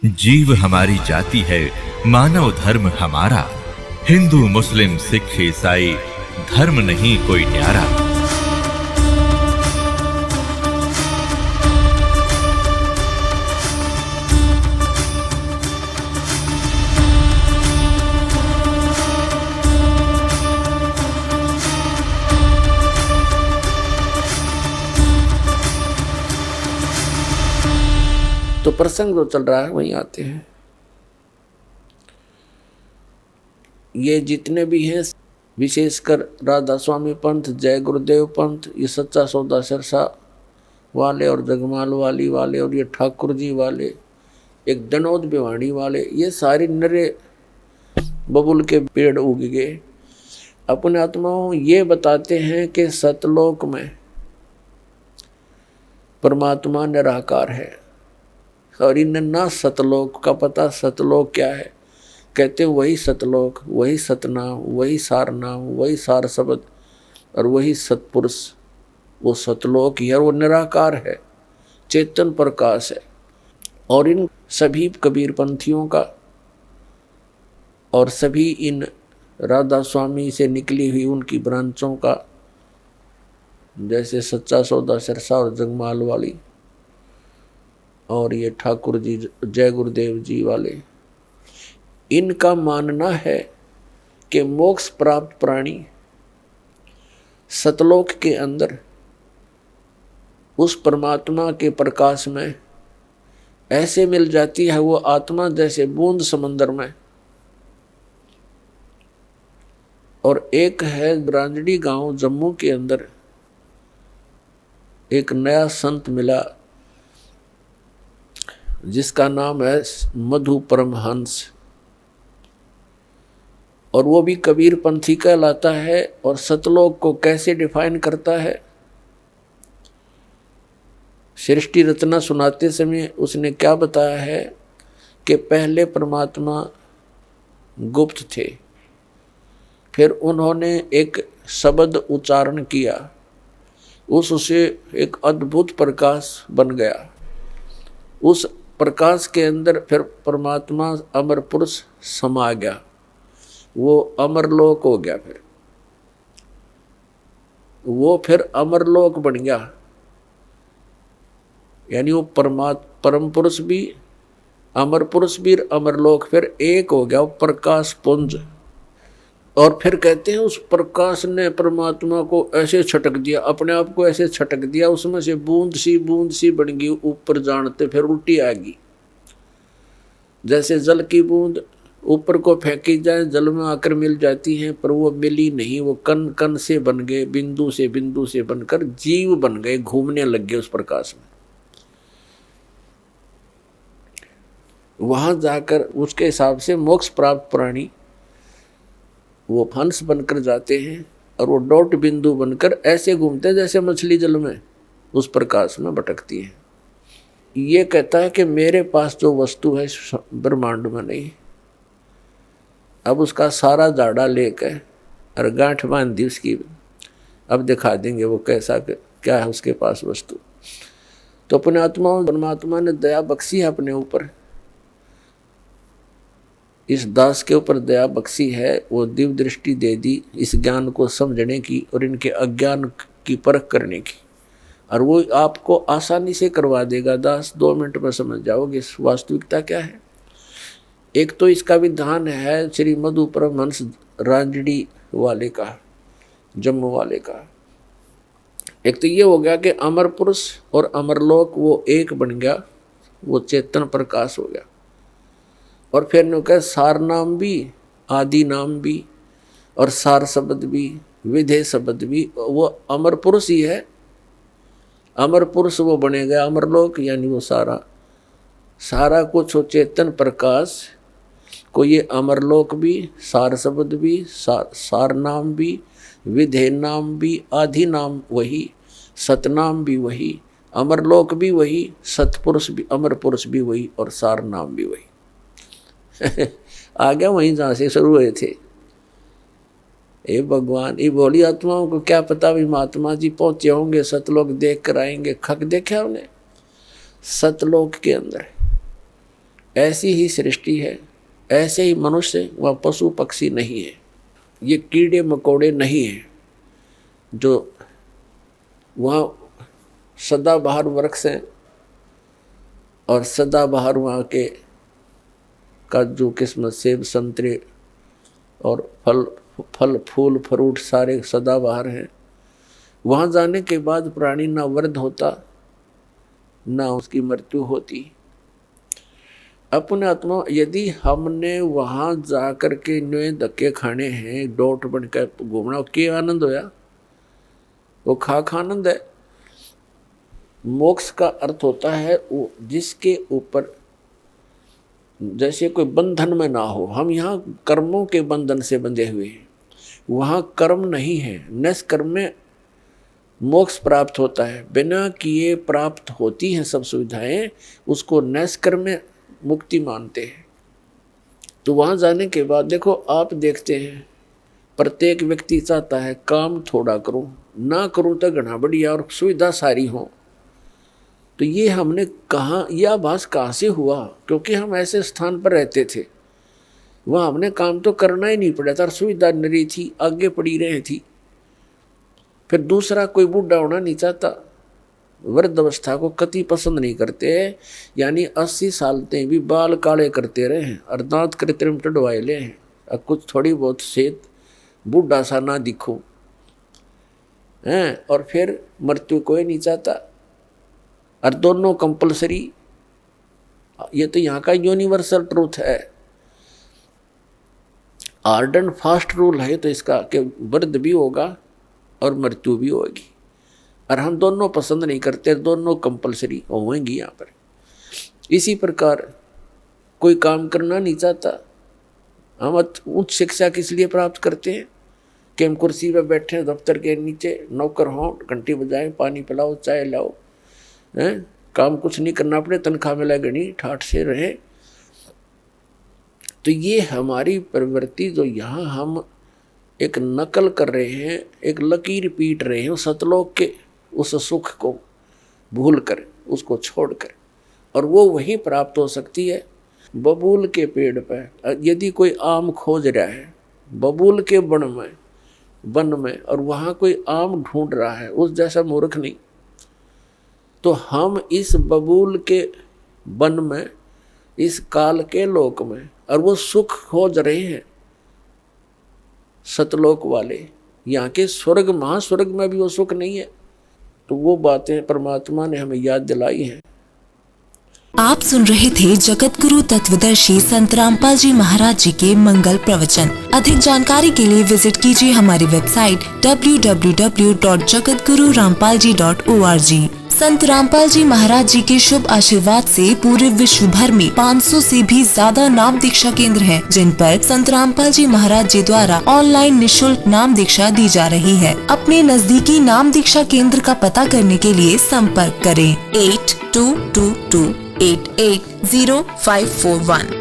जीव हमारी जाति है, मानव धर्म हमारा। हिंदू मुस्लिम सिख ईसाई धर्म नहीं कोई न्यारा। तो प्रसंग जो चल रहा है वहीं आते हैं। ये जितने भी हैं, विशेषकर राधा स्वामी पंथ, जय गुरुदेव पंथ, ये सच्चा सौदा सिरसा वाले और जगमाल वाली वाले और ये ठाकुर जी वाले, एक दनोद भिवाड़ी वाले, ये सारे नरे बबुल के पेड़ उग गए। अपने आत्माओं ये बताते हैं कि सतलोक में परमात्मा निराकार है और इन्हें ना सतलोक का पता। सतलोक क्या है? कहते वही सतलोक, वही सतनाम, वही सारनाम, वही सार शब्द और वही सतपुरुष। वो सतलोक ही है, वो निराकार है, चेतन प्रकाश है। और इन सभी कबीर पंथियों का और सभी इन राधा स्वामी से निकली हुई उनकी ब्रांचों का, जैसे सच्चा सौदा सिरसा और जगमाल वाली और ये ठाकुर जी, जय गुरुदेव जी वाले, इनका मानना है कि मोक्ष प्राप्त प्राणी सतलोक के अंदर उस परमात्मा के प्रकाश में ऐसे मिल जाती है वो आत्मा जैसे बूंद समंदर में। और एक है ब्रांजड़ी गांव जम्मू के अंदर एक नया संत मिला जिसका नाम है मधु परमहंस, और वो भी कबीर पंथी कहलाता है। और सतलोक को कैसे डिफाइन करता है? सृष्टि रचना सुनाते समय उसने क्या बताया है कि पहले परमात्मा गुप्त थे, फिर उन्होंने एक शब्द उच्चारण किया, उससे एक अद्भुत प्रकाश बन गया। उस प्रकाश के अंदर फिर परमात्मा अमर पुरुष समा गया, वो अमरलोक हो गया। फिर वो अमरलोक बन गया, यानी वो परम पुरुष भी, अमर पुरुष भी, अमरलोक फिर एक हो गया, वो प्रकाश पुंज। और फिर कहते हैं उस प्रकाश ने परमात्मा को ऐसे छटक दिया, अपने आप को ऐसे छटक दिया, उसमें से बूंद सी बन गई, ऊपर जानते फिर उल्टी आ गई। जैसे जल की बूंद ऊपर को फेंकी जाए, जल में आकर मिल जाती है, पर वो मिली नहीं, वो कण कण से बन गए, बिंदु से बनकर जीव बन गए, घूमने लग गए उस प्रकाश में। वहां जाकर उसके हिसाब से मोक्ष प्राप्त प्राणी वो हंस बनकर जाते हैं और वो डॉट बिंदु बनकर ऐसे घूमते हैं जैसे मछली जल में उस प्रकाश में भटकती है। ये कहता है कि मेरे पास जो वस्तु है ब्रह्मांड में नहीं। अब उसका सारा जाड़ा लेकर और गांठ बांध दी उसकी, अब दिखा देंगे वो कैसा क्या है उसके पास वस्तु। तो अपने आत्मा परमात्मा ने दया बख्शी है अपने ऊपर, इस दास के ऊपर दया बख्शी है, वो दिव्य दृष्टि दे दी इस ज्ञान को समझने की और इनके अज्ञान की परख करने की, और वो आपको आसानी से करवा देगा। दास 2 मिनट में समझ जाओगे वास्तविकता क्या है। एक तो इसका विधान है श्री मधु परमहंस रांजड़ी वाले का, जम्मू वाले का। एक तो ये हो गया कि अमर पुरुष और अमरलोक वो एक बन गया, वो चेतन प्रकाश हो गया। और फिर ने कहा सार नाम भी, आदि नाम भी और सार शब्द भी, विधेय शब्द भी, वो अमर पुरुष ही है। अमर पुरुष वो बनेगा अमरलोक, यानी वो सारा कुछ हो चेतन प्रकाश को, ये अमरलोक भी, सार शब्द भी, सार नाम भी, विधेय नाम भी, आदि नाम वही, सतनाम भी वही, अमरलोक भी वही, सतपुरुष भी, अमर पुरुष भी वही और सार नाम भी वही। आ गया वहीं जहाँ से शुरू हुए थे। हे भगवान, ये भोली आत्माओं को क्या पता भी महात्मा जी पहुंचे होंगे, सतलोक देख कर आएंगे। खक देखा उन्हें सतलोक के अंदर ऐसी ही सृष्टि है, ऐसे ही मनुष्य, वह पशु पक्षी नहीं है, ये कीड़े मकोड़े नहीं हैं जो वहाँ सदाबहार वृक्ष हैं और सदाबहार वहाँ के काजू किस्मत सेब संतरे और फल फूल फ्रूट सारे सदाबहार हैं। वहाँ जाने के बाद प्राणी ना वृद्ध होता ना उसकी मृत्यु होती। अपने आत्मा यदि हमने वहाँ जा कर के नए धक्के खाने हैं, डोट बन कर घूमना, क्या आनंद होया? वो खाक आनंद है। मोक्ष का अर्थ होता है वो जिसके ऊपर जैसे कोई बंधन में ना हो। हम यहाँ कर्मों के बंधन से बंधे हुए हैं, वहाँ कर्म नहीं है। निष्कर्म में मोक्ष प्राप्त होता है, बिना किए प्राप्त होती हैं सब सुविधाएं, उसको निष्कर्म में मुक्ति मानते हैं। तो वहाँ जाने के बाद देखो, आप देखते हैं प्रत्येक व्यक्ति चाहता है काम थोड़ा करूं, ना करूं तो घना बढ़िया और सुविधा सारी हो। तो ये हमने कहाँ, यह आभास कहाँ से हुआ? क्योंकि हम ऐसे स्थान पर रहते थे, वहाँ हमने काम तो करना ही नहीं पड़ा था, सुविधा नरी थी, आगे पड़ी रही थी। फिर दूसरा कोई बूढ़ा होना नहीं चाहता, वृद्ध अवस्था को कति पसंद नहीं करते, यानी 80 साल तक भी बाल काले करते रहे हैं और दांत कृत्रिम टडवाए ले हैं, और कुछ थोड़ी बहुत सेहत बूढ़ा सा ना दिखो हैं। और फिर मृत्यु कोई नहीं चाहता, और दोनों कंपलसरी। ये तो यहाँ का यूनिवर्सल ट्रूथ है, हार्ड एंड फास्ट रूल है तो इसका कि वृद्ध भी होगा और मृत्यु भी होगी, और हम दोनों पसंद नहीं करते, दोनों कंपलसरी होंगी यहाँ पर। इसी प्रकार कोई काम करना नहीं चाहता, हम उच्च शिक्षा किस लिए प्राप्त करते हैं कि हम कुर्सी पर बैठे दफ्तर के नीचे, नौकर हों, घंटी बजाएं, पानी पिलाओ, चाय लाओ, हैं, काम कुछ नहीं करना पड़े, तनख्वाह मिला गणी ठाठ से रहे। तो ये हमारी प्रवृत्ति जो यहाँ हम एक नकल कर रहे हैं, एक लकीर पीट रहे हैं सतलोक के उस सुख को भूल कर, उसको छोड़ कर, और वो वहीं प्राप्त हो सकती है। बबूल के पेड़ पर यदि कोई आम खोज रहा है बबूल के वन में, और वहाँ कोई आम ढूंढ रहा है, उस जैसा मूर्ख नहीं। तो हम इस बबूल के वन में, इस काल के लोक में, और वो सुख खोज रहे हैं सतलोक वाले। यहाँ के स्वर्ग महास्वर्ग में भी वो सुख नहीं है। तो वो बातें परमात्मा ने हमें याद दिलाई हैं। आप सुन रहे थे जगत गुरु तत्वदर्शी संत रामपाल जी महाराज जी के मंगल प्रवचन। अधिक जानकारी के लिए विजिट कीजिए हमारी वेबसाइट www.jagatgururampalji.org। संत रामपाल जी महाराज जी के शुभ आशीर्वाद से पूरे विश्व भर में 500 से भी ज्यादा नाम दीक्षा केंद्र हैं, जिन पर संत रामपाल जी महाराज जी द्वारा ऑनलाइन निशुल्क नाम दीक्षा दी जा रही है। अपने नजदीकी नाम दीक्षा केंद्र का पता करने के लिए संपर्क करें 8222880541।